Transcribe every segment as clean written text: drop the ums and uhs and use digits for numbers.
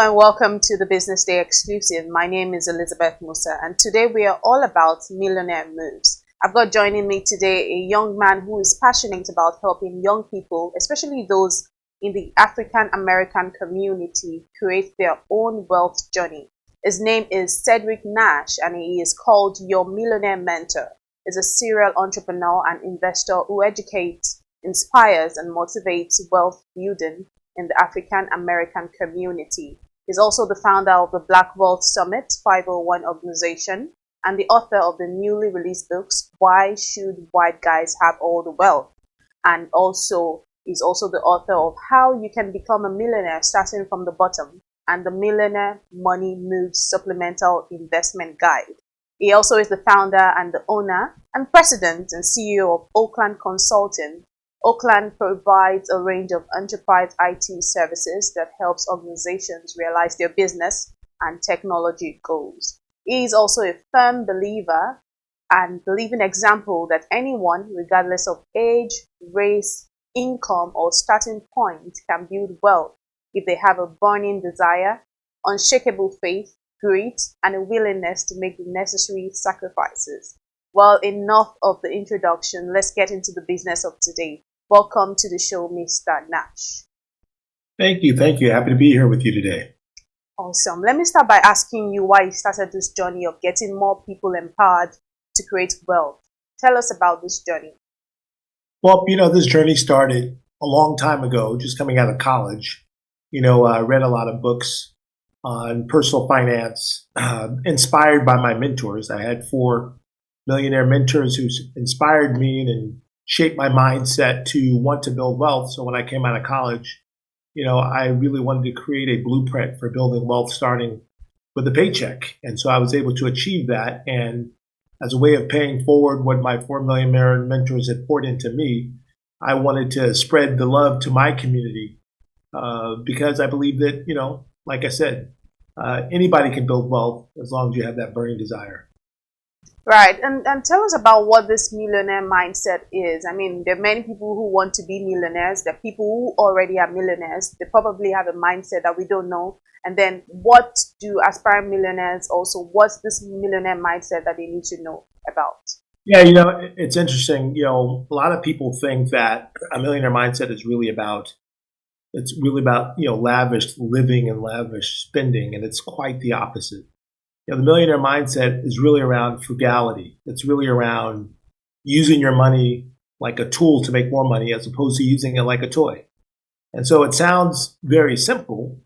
and welcome to the Business Day exclusive. My name is Elizabeth Musa, and today we are all about millionaire moves. I've got joining me today a young man who is passionate about helping young people, especially those in the African American community, create their own wealth journey. His name is Cedric Nash, and he is called your Millionaire Mentor. He's a serial entrepreneur and investor who educates, inspires, and motivates wealth building in the African American community. He's also the founder of the Black Wealth Summit 501 organization and the author of the newly released books, Why Should White Guys Have All the Wealth? And also is also the author of How You Can Become a Millionaire Starting from the Bottom and the Millionaire Money Moves Supplemental Investment Guide. He also is the founder and the owner and president and CEO of Oakland Consulting. Oakland provides a range of enterprise IT services that helps organizations realize their business and technology goals. He is also a firm believer and the living example that anyone, regardless of age, race, income, or starting point, can build wealth if they have a burning desire, unshakable faith, grit, and a willingness to make the necessary sacrifices. Well, enough of the introduction. Let's get into the business of today. Welcome to the show, Mr. Nash. Thank you. Happy to be here with you today. Awesome. Let me start by asking you why you started this journey of getting more people empowered to create wealth. Tell us about this journey. Well, this journey started a long time ago, just coming out of college. I read a lot of books on personal finance, inspired by my mentors. I had 4 millionaire mentors who inspired me and shaped my mindset to want to build wealth. So when I came out of college, I really wanted to create a blueprint for building wealth starting with a paycheck. And so I was able to achieve that. And as a way of paying forward what my 4 millionaire mentors had poured into me, I wanted to spread the love to my community because I believe that, like I said, anybody can build wealth as long as you have that burning desire. Right. And tell us about what this millionaire mindset is. I mean, there are many people who want to be millionaires. There are people who already are millionaires. They probably have a mindset that we don't know. And then what do aspiring millionaires also, what's this millionaire mindset that they need to know about? Yeah, it's interesting. A lot of people think that a millionaire mindset is really about, lavish living and lavish spending. And it's quite the opposite. The millionaire mindset is really around frugality. It's really around using your money like a tool to make more money as opposed to using it like a toy. And so it sounds very simple,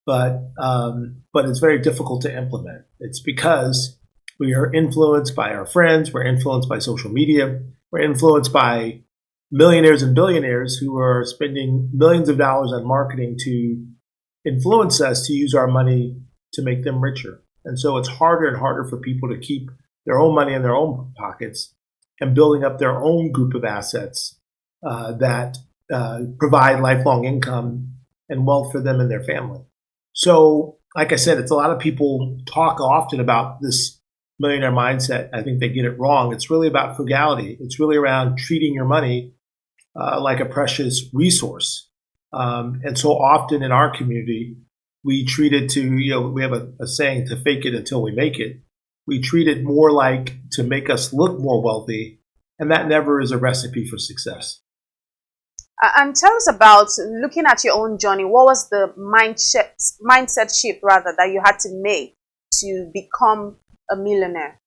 but it's very difficult to implement. It's because we are influenced by our friends. We're influenced by social media. We're influenced by millionaires and billionaires who are spending millions of dollars on marketing to influence us to use our money to make them richer. And so it's harder and harder for people to keep their own money in their own pockets and building up their own group of assets that provide lifelong income and wealth for them and their family. So, like I said, it's a lot of people talk often about this millionaire mindset. I think they get it wrong. It's really about frugality. It's really around treating your money like a precious resource. And so often in our community, we treat it we have a saying, to fake it until we make it. We treat it more like to make us look more wealthy, and that never is a recipe for success. And tell us about looking at your own journey. What was the mindset shift rather that you had to make to become a millionaire?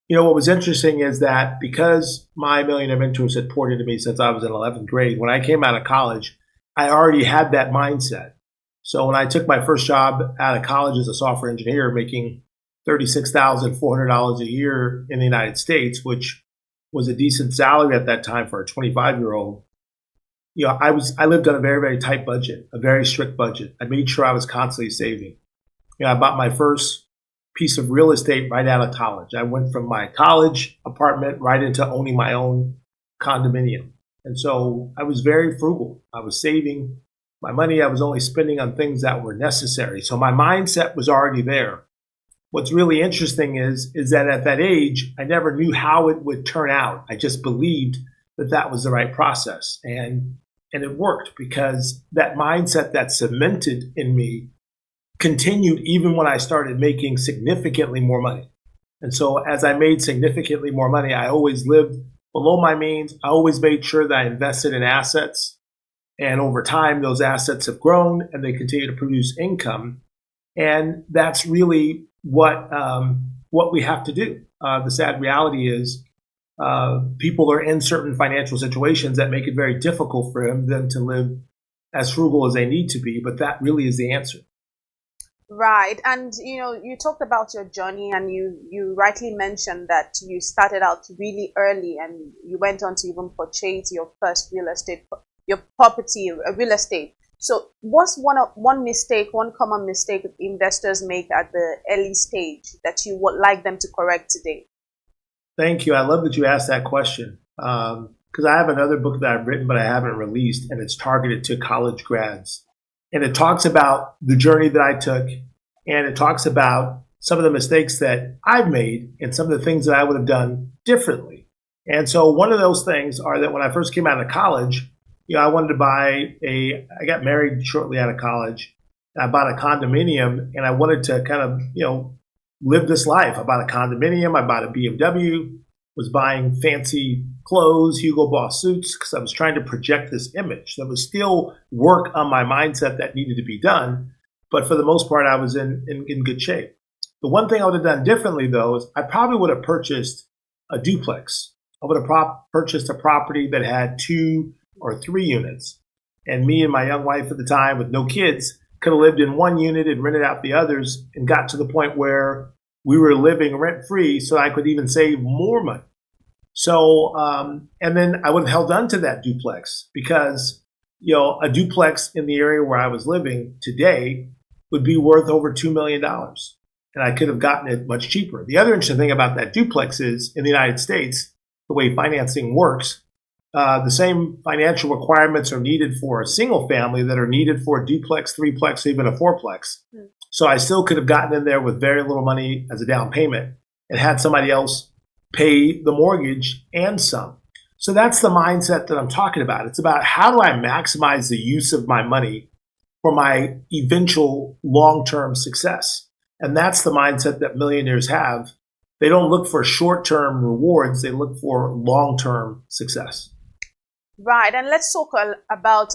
What was interesting is that because my millionaire mentors had poured into me since I was in 11th grade, when I came out of college, I already had that mindset. So when I took my first job out of college as a software engineer, making $36,400 a year in the United States, which was a decent salary at that time for a 25-year-old, I lived on a very, very tight budget, a very strict budget. I made sure I was constantly saving. I bought my first piece of real estate right out of college. I went from my college apartment right into owning my own condominium. And so I was very frugal. I was saving my money. I was only spending on things that were necessary. So my mindset was already there. What's really interesting is that at that age, I never knew how it would turn out. I just believed that was the right process. And it worked because that mindset that cemented in me continued even when I started making significantly more money. And so as I made significantly more money, I always lived below my means. I always made sure that I invested in assets. And over time, those assets have grown and they continue to produce income. And that's really what we have to do. The sad reality is people are in certain financial situations that make it very difficult for them to live as frugal as they need to be. But that really is the answer. Right. And, you talked about your journey and you rightly mentioned that you started out really early and you went on to even purchase your first your property, real estate. So what's one common mistake investors make at the early stage that you would like them to correct today? Thank you. I love that you asked that question because I have another book that I've written but I haven't released, and it's targeted to college grads. And it talks about the journey that I took, and it talks about some of the mistakes that I've made and some of the things that I would have done differently. And so one of those things are that when I first came out of college, I wanted to I got married shortly out of college. I bought a condominium and I wanted to kind of, live this life. I bought a condominium. I bought a BMW, was buying fancy clothes, Hugo Boss suits, because I was trying to project this image. There was still work on my mindset that needed to be done. But for the most part, I was in good shape. The one thing I would have done differently, though, is I probably would have purchased a duplex. I would have purchased a property that had 2 or 3 units. And me and my young wife at the time with no kids could have lived in one unit and rented out the others and got to the point where we were living rent-free so I could even save more money. So, and then I would have held on to that duplex because, a duplex in the area where I was living today would be worth over $2 million. And I could have gotten it much cheaper. The other interesting thing about that duplex is in the United States, the way financing works, the same financial requirements are needed for a single family that are needed for a duplex, threeplex, even a fourplex. So I still could have gotten in there with very little money as a down payment and had somebody else pay the mortgage and some. So that's the mindset that I'm talking about. It's about how do I maximize the use of my money for my eventual long-term success. And that's the mindset that millionaires have. They don't look for short-term rewards. They look for long-term success. Right. And let's talk about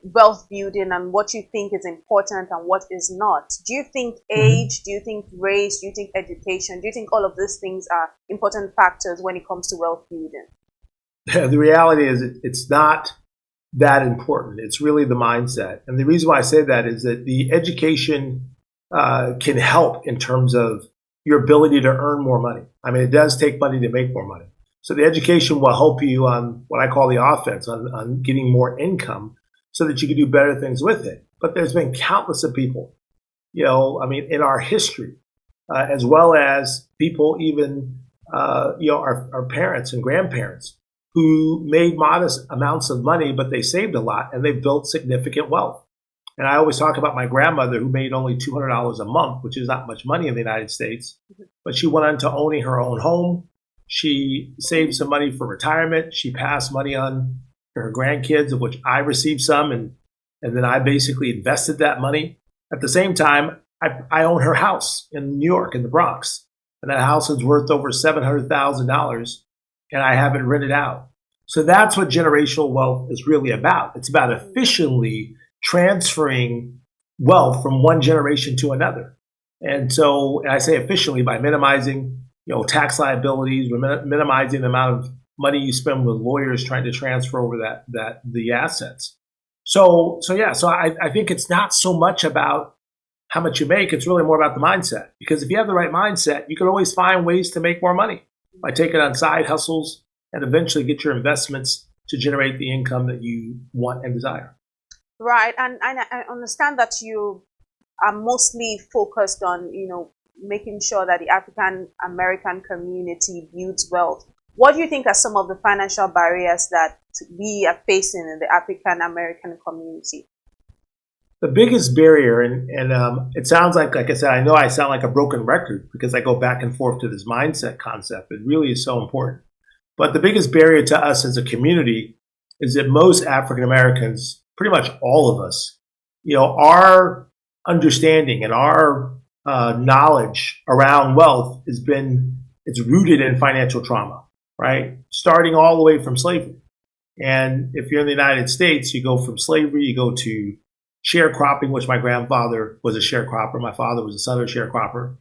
wealth building and what you think is important and what is not. Do you think age, do you think race, do you think education, do you think all of these things are important factors when it comes to wealth building? The reality is it's not that important. It's really the mindset. And the reason why I say that is that the education can help in terms of your ability to earn more money. I mean, it does take money to make more money. So the education will help you on what I call the offense, on getting more income so that you can do better things with it. But there's been countless of people, in our history, as well as people even, our parents and grandparents who made modest amounts of money, but they saved a lot and they built significant wealth. And I always talk about my grandmother who made only $200 a month, which is not much money in the United States, but she went on to owning her own home. She saved some money for retirement. She passed money on to her grandkids, of which I received some, and then I basically invested that money. At the same time, I own her house in New York, in the Bronx, and that house is worth over $700,000, and I have it rented out. So that's what generational wealth is really about. It's about efficiently transferring wealth from one generation to another. And so I say efficiently by minimizing tax liabilities, minimizing the amount of money you spend with lawyers trying to transfer over the assets. So I think it's not so much about how much you make. It's really more about the mindset. Because if you have the right mindset, you can always find ways to make more money by taking on side hustles and eventually get your investments to generate the income that you want and desire. Right. And I understand that you are mostly focused on, making sure that the African American community builds wealth. What do you think are some of the financial barriers that we are facing in the African American community? The biggest barrier, and it sounds like I said, I know I sound like a broken record because I go back and forth to this mindset concept. It really is so important. But the biggest barrier to us as a community is that most African Americans, pretty much all of us, our understanding and our knowledge around wealth it's rooted in financial trauma, right? Starting all the way from slavery. And if you're in the United States, you go from slavery, you go to sharecropping, which my grandfather was a sharecropper. My father was a Southern sharecropper.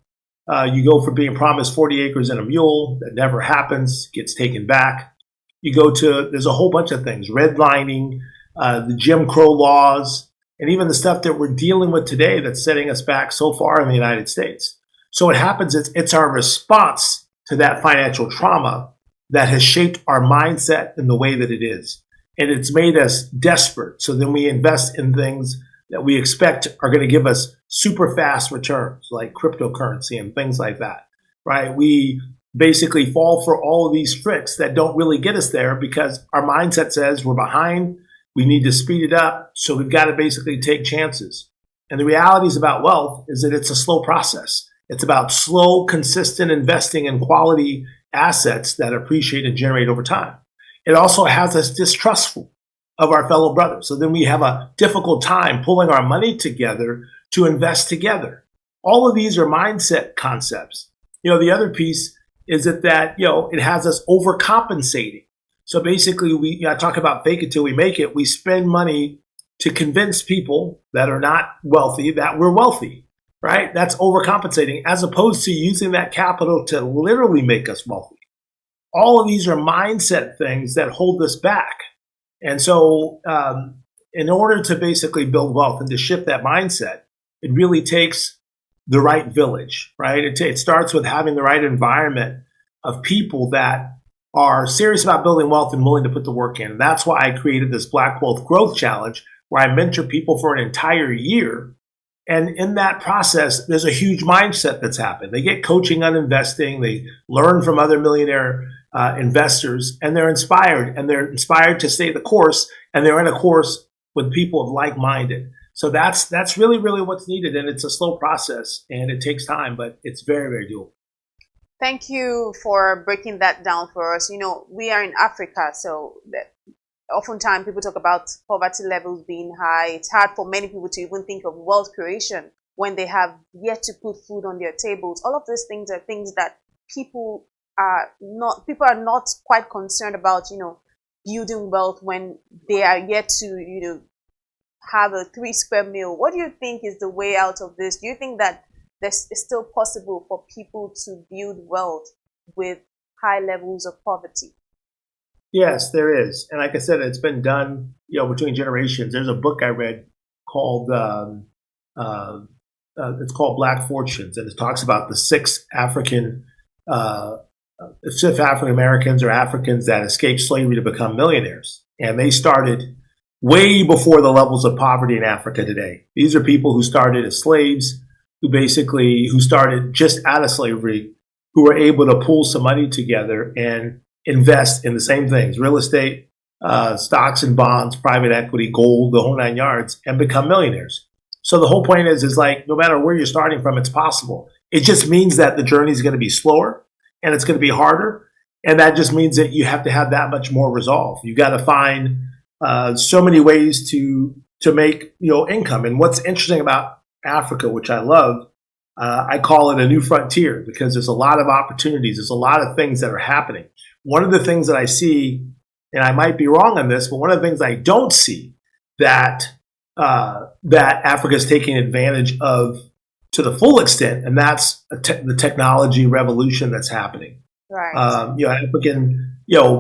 You go from being promised 40 acres and a mule that never happens, gets taken back. You go to, there's a whole bunch of things, redlining, the Jim Crow laws, and even the stuff that we're dealing with today that's setting us back so far in the United States. So what happens is it's our response to that financial trauma that has shaped our mindset in the way that it is. And it's made us desperate. So then we invest in things that we expect are going to give us super fast returns, like cryptocurrency and things like that, right? We basically fall for all of these tricks that don't really get us there because our mindset says we're behind, we need to speed it up, so we've got to basically take chances. And the realities about wealth is that it's a slow process. It's about slow, consistent investing in quality assets that appreciate and generate over time. It also has us distrustful of our fellow brothers. So then we have a difficult time pulling our money together to invest together. All of these are mindset concepts. The other piece is that it has us overcompensating. So basically I talk about fake it till we make it. We spend money to convince people that are not wealthy that we're wealthy, right? That's overcompensating as opposed to using that capital to literally make us wealthy. All of these are mindset things that hold us back. And so in order to basically build wealth and to shift that mindset, it really takes the right village, right? It starts with having the right environment of people that are serious about building wealth and willing to put the work in. And that's why I created this Black Wealth Growth Challenge, where I mentor people for an entire year. And in that process, there's a huge mindset that's happened. They get coaching on investing. They learn from other millionaire investors, and they're inspired. And they're inspired to stay the course. And they're in a course with people of like-minded. So that's really, really what's needed. And it's a slow process, and it takes time, but it's very, very doable. Thank you for breaking that down for us. We are in Africa, so oftentimes people talk about poverty levels being high. It's hard for many people to even think of wealth creation when they have yet to put food on their tables. All of these things are things that people are not quite concerned about, building wealth when they are yet to, have a 3-square meal. What do you think is the way out of this? Do you think that it's still possible for people to build wealth with high levels of poverty? Yes, there is. And like I said, it's been done, between generations. There's a book I read called, it's called Black Fortunes. And it talks about the six African Americans or Africans that escaped slavery to become millionaires. And they started way before the levels of poverty in Africa today. These are people who started as slaves, who started just out of slavery, who were able to pull some money together and invest in the same things, real estate, stocks and bonds, private equity, gold, the whole 9 yards, and become millionaires. So the whole point is like, no matter where you're starting from, it's possible. It just means that the journey is going to be slower and it's going to be harder. And that just means that you have to have that much more resolve. You've got to find so many ways to make income. And what's interesting about Africa, which I love, I call it a new frontier because there's a lot of opportunities. There's a lot of things that are happening. One of the things that I see, and I might be wrong on this, but one of the things I don't see that Africa is taking advantage of to the full extent, and that's the technology revolution that's happening. Right. African,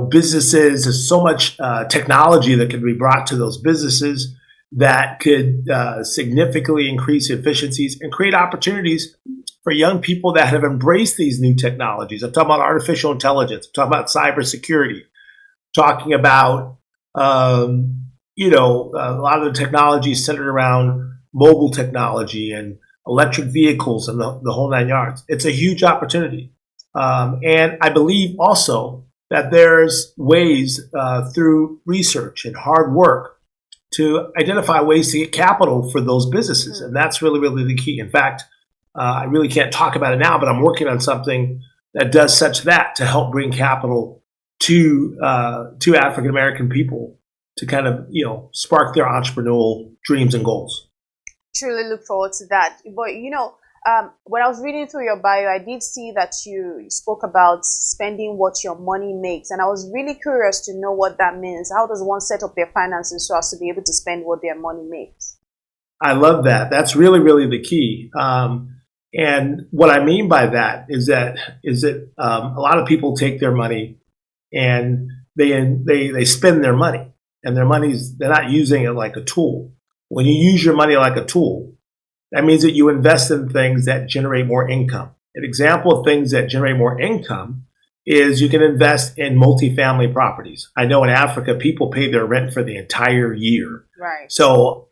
businesses, there's so much technology that can be brought to those businesses that could significantly increase efficiencies and create opportunities for young people that have embraced these new technologies. I'm talking about artificial intelligence. I'm talking about cybersecurity. Talking about a lot of the technology centered around mobile technology and electric vehicles and the whole 9 yards. It's a huge opportunity. And I believe also that there's ways through research and hard work to identify ways to get capital for those businesses. And that's really, really the key. In fact, I really can't talk about it now, but I'm working on something that does such that to help bring capital to African American people to kind of, spark their entrepreneurial dreams and goals. Truly look forward to that. But when I was reading through your bio, I did see that you spoke about spending what your money makes, and I was really curious to know what that means. How does one set up their finances so as to be able to spend what their money makes? I love that. That's really, really the key. And what I mean by that is that a lot of people take their money and they spend their money, and they're not using it like a tool. When you use your money like a tool, that means that you invest in things that generate more income. An example of things that generate more income is you can invest in multifamily properties. I know in Africa, people pay their rent for the entire year. Right. So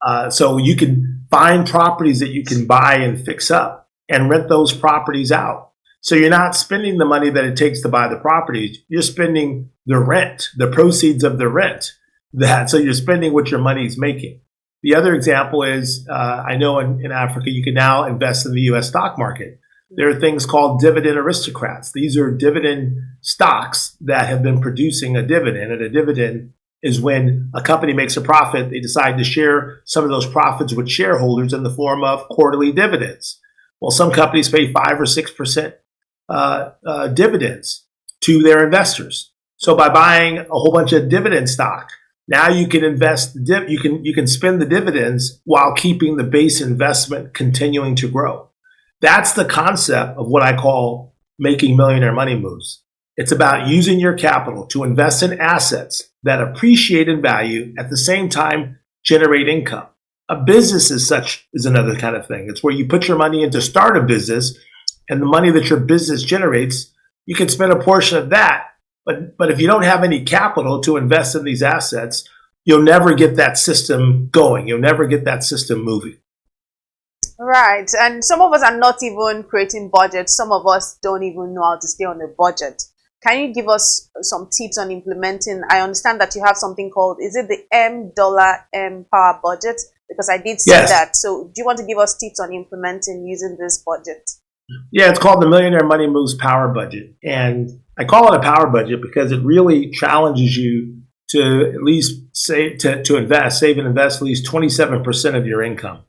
you can find properties that you can buy and fix up and rent those properties out. So you're not spending the money that it takes to buy the properties. You're spending the rent, the proceeds of the rent. So you're spending what your money is making. The other example is, I know in Africa, you can now invest in the U.S. stock market. There are things called dividend aristocrats. These are dividend stocks that have been producing a dividend. And a dividend is when a company makes a profit, they decide to share some of those profits with shareholders in the form of quarterly dividends. Well, some companies pay 5 or 6% dividends to their investors. So by buying a whole bunch of dividend stock, now you can invest, you can spend the dividends while keeping the base investment continuing to grow. That's the concept of what I call making millionaire money moves. It's about using your capital to invest in assets that appreciate in value at the same time generate income. A business is another kind of thing. It's where you put your money in to start a business, and the money that your business generates, you can spend a portion of that. But if you don't have any capital to invest in these assets, you'll never get that system going. You'll never get that system moving. Right. And some of us are not even creating budgets. Some of us don't even know how to stay on a budget. Can you give us some tips on implementing? I understand that you have something called, is it the M Power budget? Because I did see that. So do you want to give us tips on implementing using this budget? Yeah, it's called the Millionaire Money Moves Power Budget. And I call it a power budget because it really challenges you to at least save and invest at least 27% of your income.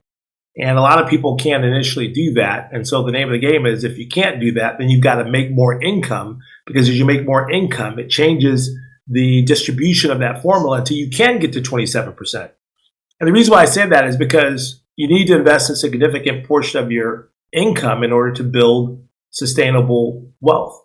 And a lot of people can't initially do that. And so the name of the game is, if you can't do that, then you've got to make more income, because as you make more income, it changes the distribution of that formula until you can get to 27%. And the reason why I say that is because you need to invest a significant portion of your income in order to build sustainable wealth.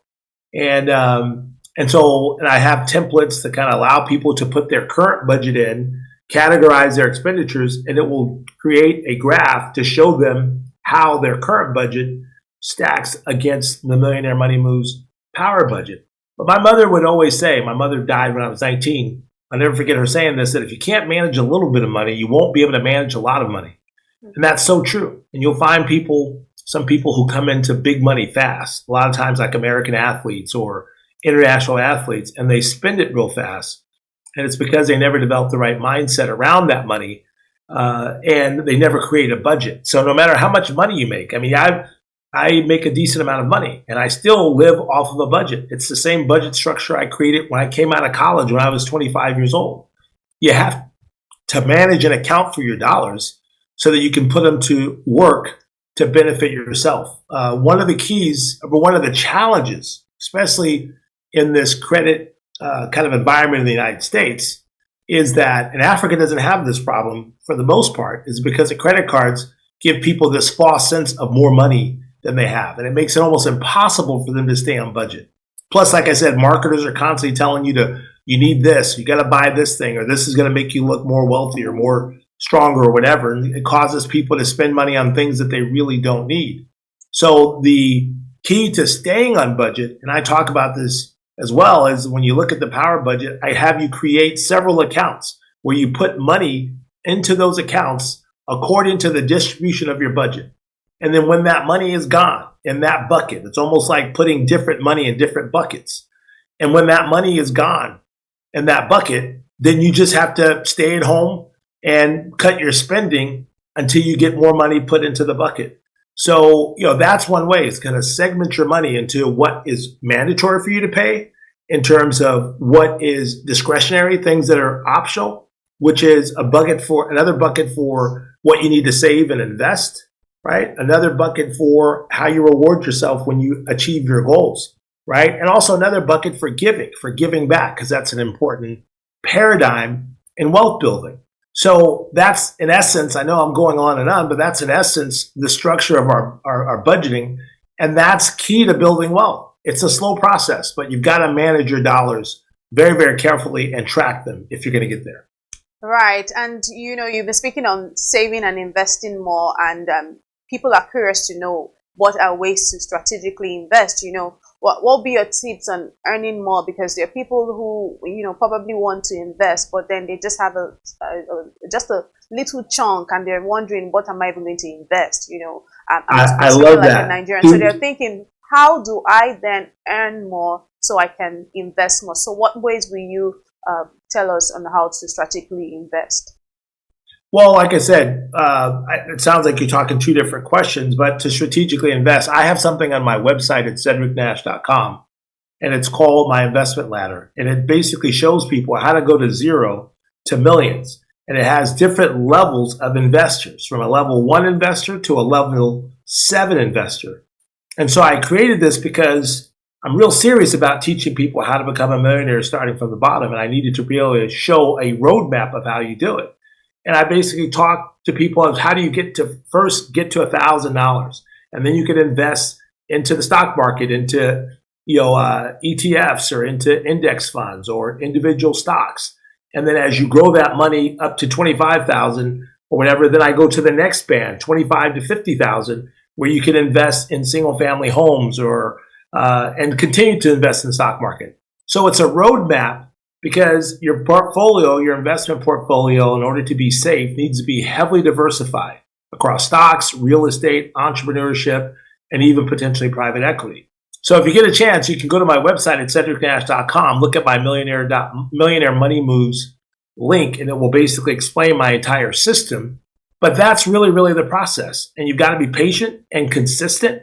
And I have templates that kind of allow people to put their current budget in, categorize their expenditures, and it will create a graph to show them how their current budget stacks against the Millionaire Money Moves Power Budget. But my mother would always say, my mother died when I was 19. I'll never forget her saying this, that if you can't manage a little bit of money, you won't be able to manage a lot of money. And that's so true. And you'll find some people who come into big money fast, a lot of times like American athletes or international athletes, and they spend it real fast. And it's because they never developed the right mindset around that money, and they never create a budget. So no matter how much money you make, I mean, I make a decent amount of money, and I still live off of a budget. It's the same budget structure I created when I came out of college when I was 25 years old. You have to manage and account for your dollars so that you can put them to work to benefit yourself. One of the keys, or one of the challenges, especially in this credit kind of environment in the United States, is that, and Africa doesn't have this problem for the most part, is because the credit cards give people this false sense of more money than they have. And it makes it almost impossible for them to stay on budget. Plus, like I said, marketers are constantly telling you you need this, you got to buy this thing, or this is going to make you look more wealthy or more stronger or whatever. And it causes people to spend money on things that they really don't need. So the key to staying on budget, and I talk about this as well, is when you look at the power budget, I have you create several accounts where you put money into those accounts according to the distribution of your budget. And then when that money is gone in that bucket, it's almost like putting different money in different buckets. And when that money is gone in that bucket, then you just have to stay at home and cut your spending until you get more money put into the bucket. So, that's one way. It's going to segment your money into what is mandatory for you to pay in terms of what is discretionary, things that are optional, which is another bucket for what you need to save and invest, right? Another bucket for how you reward yourself when you achieve your goals, right? And also another bucket for giving back, because that's an important paradigm in wealth building. So that's in essence, I know I'm going on and on, but that's in essence the structure of our budgeting. And that's key to building wealth. It's a slow process, but you've got to manage your dollars very, very carefully and track them if you're going to get there. Right. And, you've been speaking on saving and investing more, and people are curious to know what are ways to strategically invest. What will be your tips on earning more? Because there are people who, probably want to invest, but then they just have just a little chunk, and they're wondering, what am I even going to invest? I love like that. a Nigerian. So they're thinking, how do I then earn more so I can invest more? So what ways will you tell us on how to strategically invest? Well, like I said, it sounds like you're talking two different questions, but to strategically invest, I have something on my website at cedricnash.com, and it's called my investment ladder. And it basically shows people how to go to zero to millions. And it has different levels of investors, from a level 1 investor to a level 7 investor. And so I created this because I'm real serious about teaching people how to become a millionaire starting from the bottom. And I needed to be able to show a roadmap of how you do it. And I basically talk to people of how do you get to $1,000, and then you can invest into the stock market, into ETFs, or into index funds or individual stocks. And then as you grow that money up to 25,000 or whatever, then I go to the next band, 25 to 50,000, where you can invest in single family homes or and continue to invest in the stock market. So it's a roadmap, because your portfolio, your investment portfolio, in order to be safe, needs to be heavily diversified across stocks, real estate, entrepreneurship, and even potentially private equity. So if you get a chance, you can go to my website at cedricnash.com, look at my Millionaire Money Moves link, and it will basically explain my entire system. But that's really, really the process. And you've got to be patient and consistent,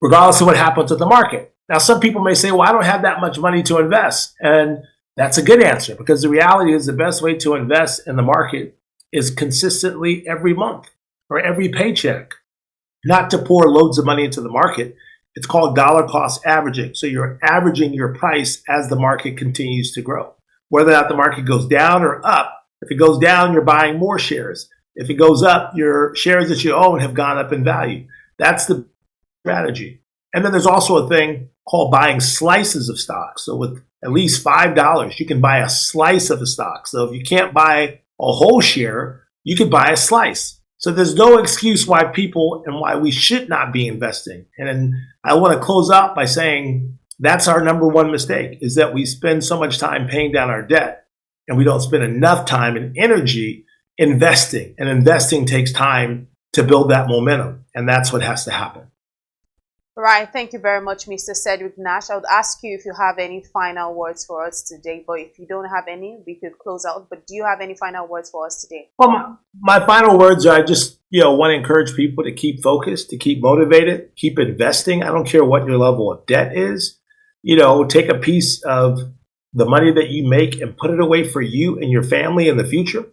regardless of what happens with the market. Now, some people may say, well, I don't have that much money to invest. And that's a good answer, because the reality is the best way to invest in the market is consistently every month or every paycheck, not to pour loads of money into the market. It's called dollar cost averaging. So you're averaging your price as the market continues to grow, whether or not the market goes down or up. If it goes down, you're buying more shares. If it goes up, your shares that you own have gone up in value. That's the strategy. And then there's also a thing called buying slices of stocks. So with at least $5, you can buy a slice of a stock. So if you can't buy a whole share, you can buy a slice. So there's no excuse why people and why we should not be investing. And I want to close out by saying that's our number one mistake, is that we spend so much time paying down our debt and we don't spend enough time and energy investing. And investing takes time to build that momentum. And that's what has to happen. Right. Thank you very much, Mr. Cedric Nash. I would ask you if you have any final words for us today, but if you don't have any, we could close out. But do you have any final words for us today? Well, my final words are, I just want to encourage people to keep focused, to keep motivated, keep investing. I don't care what your level of debt is. Take a piece of the money that you make and put it away for you and your family in the future.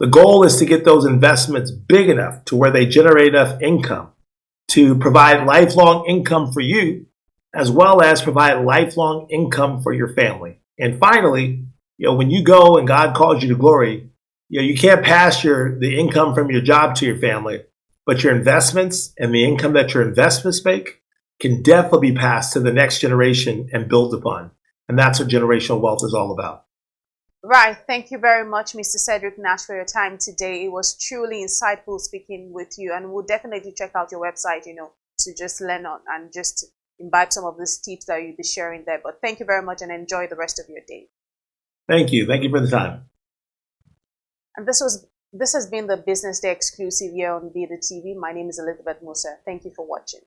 The goal is to get those investments big enough to where they generate enough income to provide lifelong income for you, as well as provide lifelong income for your family. And finally, when you go and God calls you to glory, you can't pass the income from your job to your family, but your investments and the income that your investments make can definitely be passed to the next generation and built upon. And that's what generational wealth is all about. Right. Thank you very much, Mr. Cedric Nash, for your time today. It was truly insightful speaking with you, and we'll definitely check out your website, to just learn on and just imbibe some of these tips that you'll be sharing there. But thank you very much, and enjoy the rest of your day. Thank you. Thank you for the time. And this has been the Business Day exclusive here on Be The TV. My name is Elizabeth Musa. Thank you for watching.